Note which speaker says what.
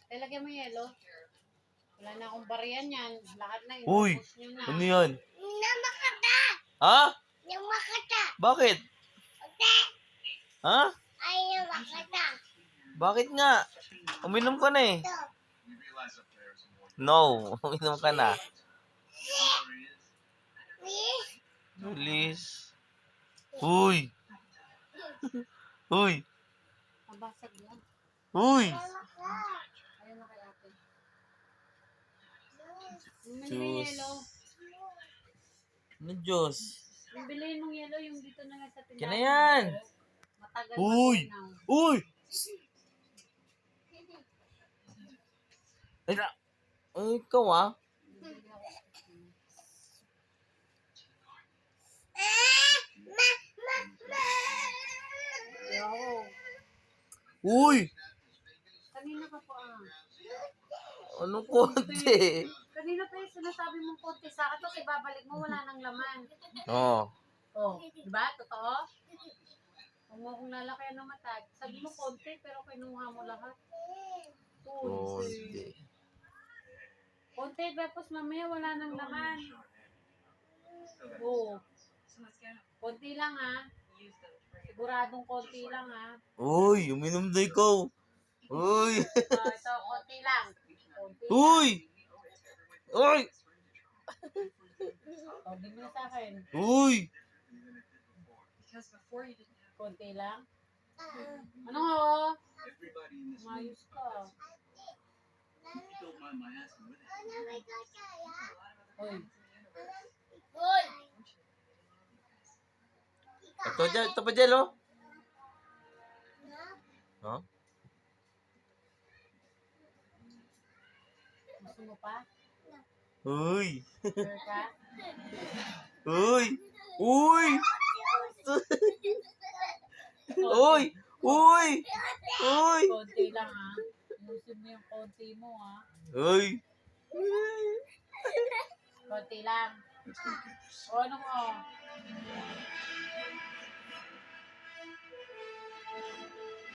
Speaker 1: Lagyan mo yelo. Wala na akong bariyan yan. Lahat na
Speaker 2: Uy,
Speaker 1: inubos nyo na.
Speaker 2: ano yan?
Speaker 3: Namakata!
Speaker 2: Ha?
Speaker 3: Namakata!
Speaker 2: Bakit?
Speaker 3: Ate!
Speaker 2: Ha?
Speaker 3: Ay, namakata!
Speaker 2: Bakit nga? Uminom ka na eh.
Speaker 3: Ito.
Speaker 2: No, uminom ka na.
Speaker 3: Please?
Speaker 2: Bilis. Uy. Uy.
Speaker 1: Mabasag yan.
Speaker 2: Uy.
Speaker 3: Namaka!
Speaker 1: Ayun na kay ate. Bumili ng
Speaker 2: Diyos.
Speaker 1: yelo.
Speaker 2: Ano Diyos?
Speaker 1: Bumili mong yelo yung dito na lang sa tindahan.
Speaker 2: Kaya na yan.
Speaker 1: Matagal
Speaker 2: Uy.
Speaker 1: matunaw.
Speaker 2: Uy. Ay, ikaw ah.
Speaker 1: Yo.
Speaker 2: Uy.
Speaker 1: Kanina pa po
Speaker 2: Anong konti?
Speaker 1: Kanina pa yung sinasabi mong konti sa akin, tapos ibabalik mo, wala nang laman.
Speaker 2: Oo.
Speaker 1: Oh, diba? Totoo? Huwag mo akong lalakayan ng matag. Sabi mo konti, pero kinuha mo lahat.
Speaker 2: Konti.
Speaker 1: Konti, tapos mamaya wala nang laman. Oo. Konti lang ha. Siguradong konti lang ha.
Speaker 2: Uy, uminom na ikaw. Uy.
Speaker 1: Ito, konti lang. Konti lang.
Speaker 2: Uy. Uy.
Speaker 1: Hindi mo na sa akin.
Speaker 2: Uy.
Speaker 1: Konti lang. Ano nga oh? Mayos ka. Uy.
Speaker 3: Uy!
Speaker 2: Ito pa dyan, oh. Huh?
Speaker 1: Gusto mo pa?
Speaker 2: Uy.
Speaker 1: Sure ka?
Speaker 2: Uy. Uy. Uy. Uy. Uy.
Speaker 1: Konti lang ha. Inusin mo yung konti mo ha.
Speaker 2: Uy.
Speaker 1: Konti lang. O ano mo?